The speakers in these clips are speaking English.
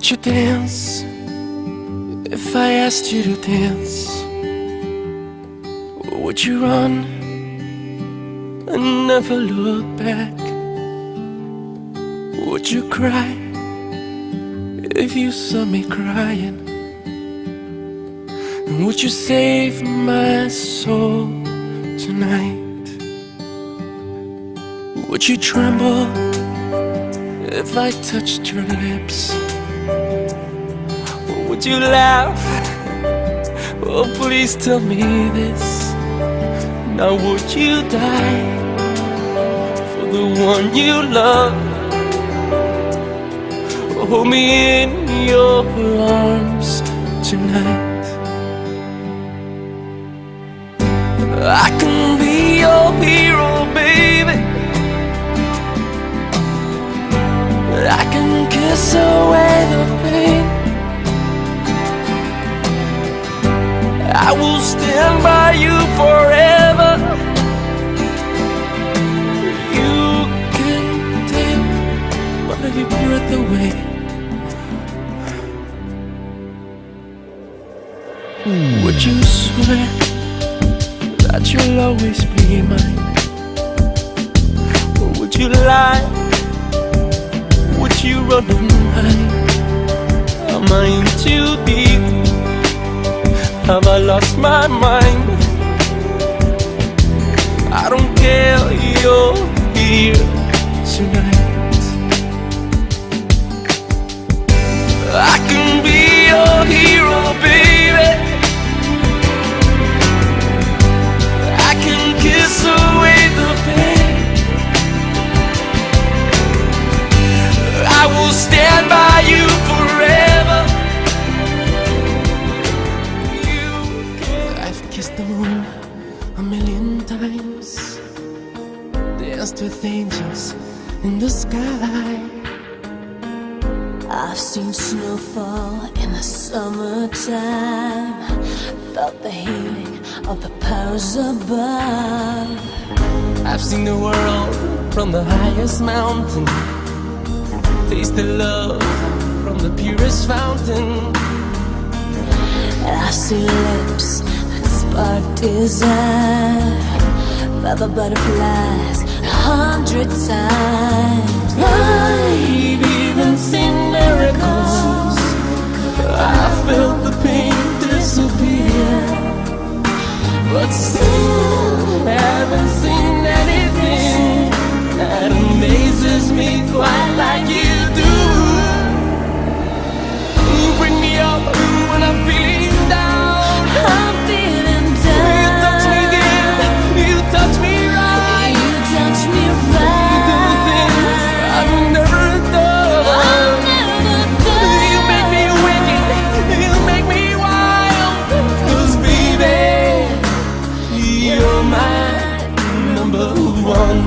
Would you dance if I asked you to dance? Would you run and never look back? Would you cry if you saw me crying? And would you save my soul tonight? Would you tremble if I touched your lips? Or would you laugh? Oh, please tell me this. Now would you die for the one you love? Hold me in your arms tonight. I can be your hero, baby. I can kiss away the pain. I will stand by you forever. You can take my breath away. Would you swear that you'll always be mine? Or would you lie? Would you run and hide? Am I in too deep? Have I lost my mind? I don't care, you're here tonight. I can be your hero, baby. I can kiss away the pain. I will stand by you forever. I've kissed the moon a million times, danced with angels in the sky. I've seen snow fall in the summertime, felt the healing of the powers above. I've seen the world from the highest mountain, tasted love from the purest fountain. And I've seen lips that spark desire, felt the butterflies 100 times. I've even seen miracles. I felt the pain disappear, but still haven't seen anything that amazes me quite like you do. You bring me up when I'm feeling down. I'm feeling down. You touch me again, you touch me right. You touch me You right. do the things I've never done. I've never done. You make me wicked, you make me wild. 'Cause baby, you're my number one.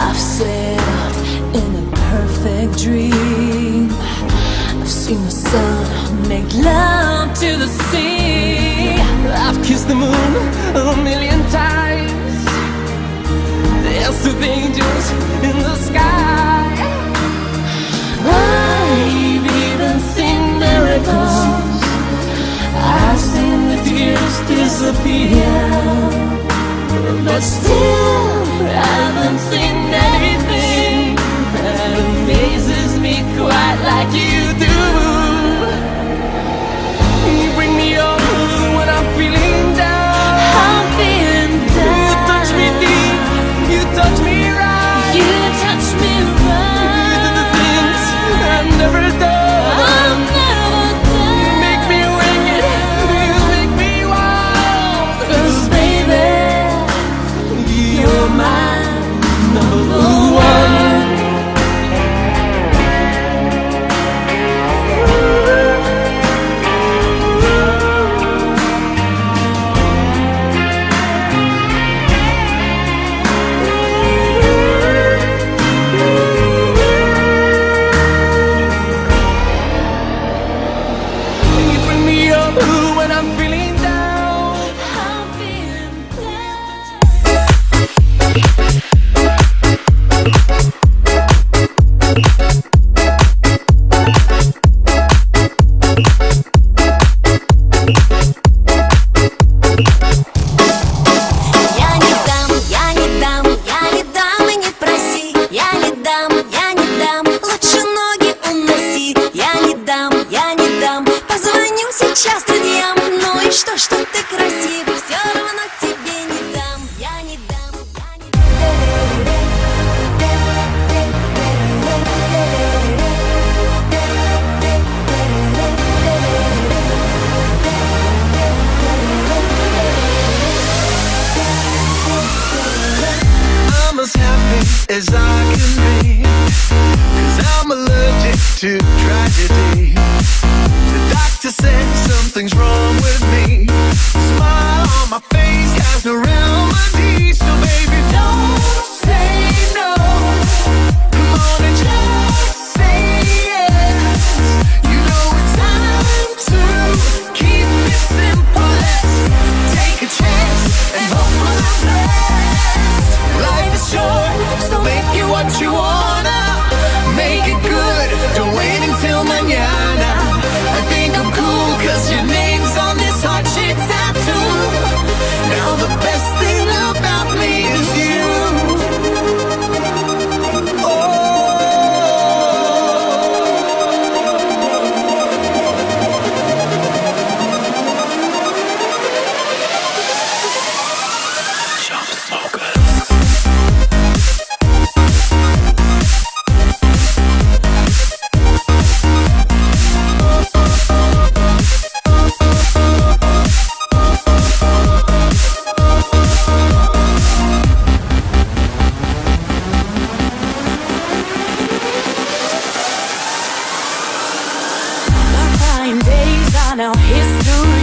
I've sailed in a perfect dream. I've seen the sun make love to the sea. I've kissed the moon a million times, danced with angels in the sky. I've even seen miracles. I've seen the tears disappear, But still, I haven't seen anything that amazes me quite like you do. You bring me up when I'm feeling down. I'm feeling down. You touch me deep, you touch me right. You touch me right. You do the things I've never done. I've never done. You make me wicked, you make me wild. 'Cause baby, you're my number one. as I can be, 'cause I'm allergic to tragedy. The doctor says something's wrong with me. The smile on my face has no remedy. So baby, don't say no. Come on and just say yes. You know it's time to keep it simple. Let's take a chance and hope for the best. Life is short, so make it what you wanna. Make it good, don't wait until mañana. I think I'm cool 'cause your name's on this heart shaped tattoo. Now the best thing about me is you. Now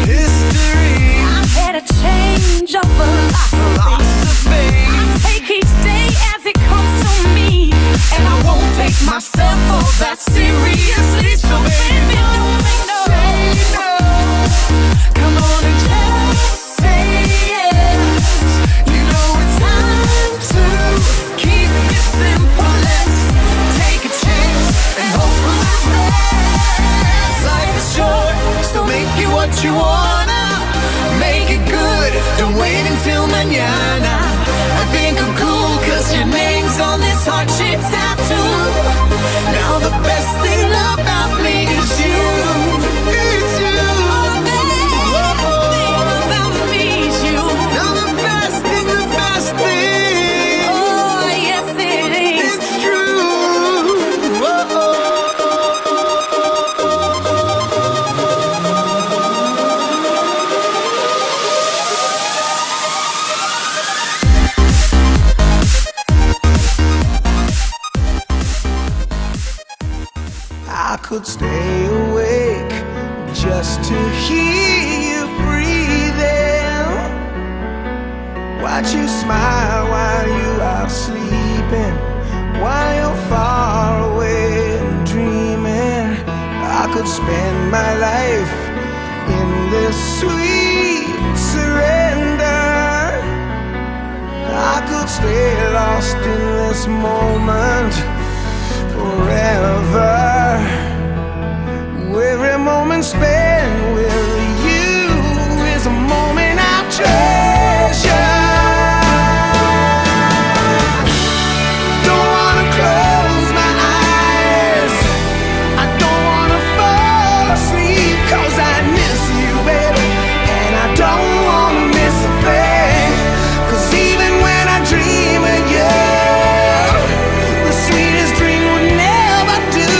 history. I've had a change of philosophy. I take each day as it comes to me, and I won't take myself all that seriously. So baby, don't say no. Come on and just say yes. You know it's time to keep it simple. Let's take a chance and hope for the best. Life is short, so make it what you wanna. Make it good, don't wait until mañana. I think I'm cool 'cause your name's on this heart-shaped tattoo. Now the best thing about me is you. It's you. The best thing about me is you. Now the best thing, the best thing. Oh, yes it is. It's true. I could stay awake just to hear you breathing. Watch you smile while you are sleeping, while you're far away and dreaming. I could spend my life in this sweet surrender. I could stay lost in this moment forever. Every moment spent with you is a moment I treasure. Don't wanna close my eyes, I don't wanna fall asleep, 'cause I miss you, baby, and I don't wanna miss a thing. 'Cause even when I dream of you, the sweetest dream would never do.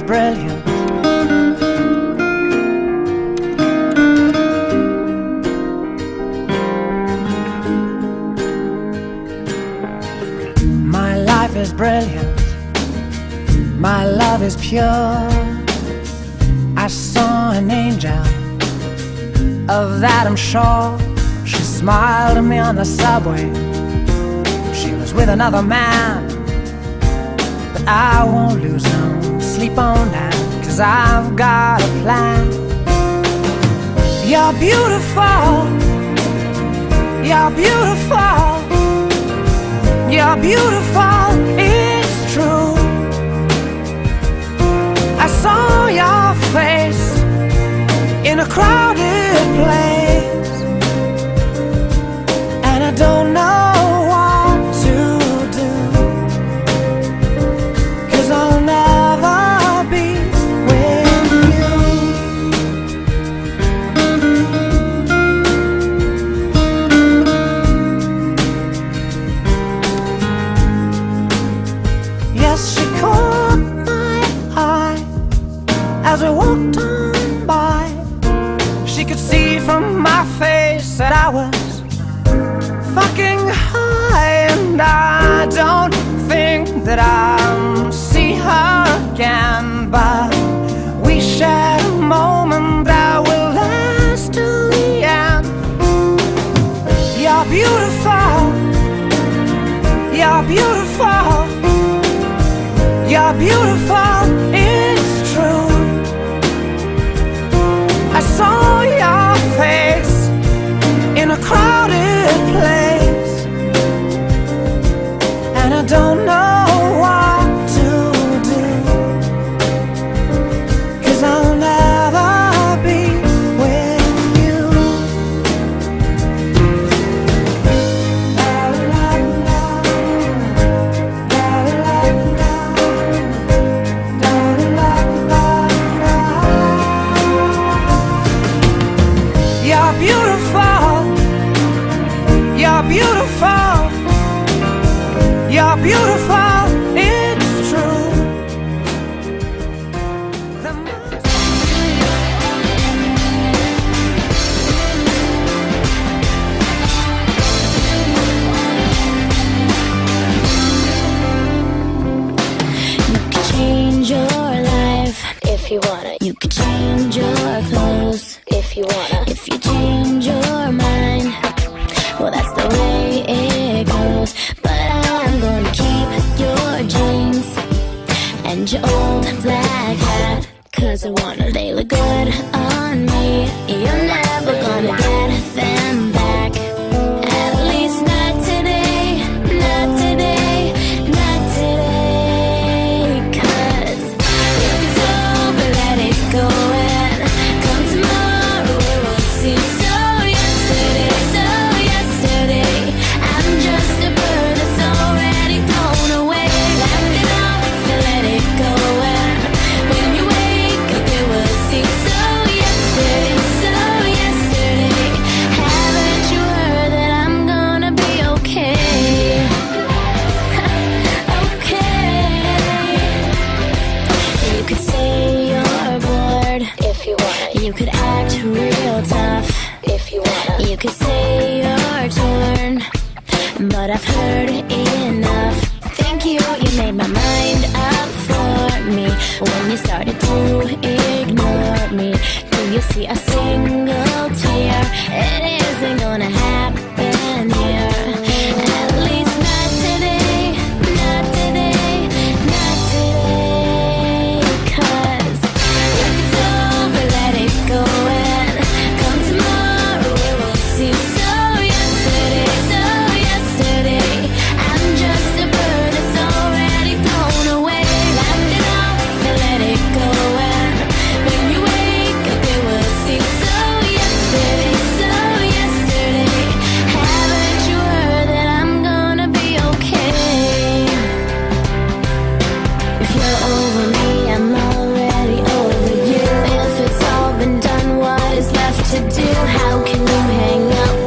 brilliant. My life is brilliant. My love is pure. I saw an angel, of that I'm sure. She smiled at me on the subway. She was with another man, but I won't lose no sleep on that, 'cause I've got a plan. You're beautiful. You're beautiful. You're beautiful. It's true. I saw your face in a crowded place, and I don't know what to do, 'cause I'll never be with you. Yes, she caught my eye as we walked on by. She could see from my face that I was fucking high, and I don't think that I'll see her again, but we shared a moment that will last till the end. You're beautiful. You're beautiful. You're beautiful. It's true. I saw your face in a crowded place, and I don't know what to do, 'cause I'll never be with you. You're beautiful. You're beautiful. You're beautiful. It's true. The most You could change your life if you wanna. You could change your clothes if you wanna. If you change your mind, well, that's the way it goes. But I'm gonna keep your jeans and your old black hat, 'cause I wanna. They look good on me. You're never gonna get them back. At least not today. Not today. Not today. 'Cause if it's over, let it go, and come tomorrow we will see. So yesterday, I'm just a bird that's already thrown away. Laugh it off and let it go, and when you wake up you will see. So yesterday, haven't you heard that I'm gonna be okay? Okay. You could say you're bored if you want. You could act real tough if you want. You could say you're torn, but I've heard enough. Thank you, you made my mind up for me when you started to ignore me. Do you see a single tear? It isn't gonna happen here. At least not today. Not today. Not today. 'Cause if it's over, let it go, and come tomorrow we will see. So yesterday, I'm just a bird that's already thrown away. Laugh it off and let it go, and when you wake up you will see. So yesterday, haven't you heard that I'm gonna be okay? If you're over me, I'm already over you. If it's all been done, what is left to do? How can you hang up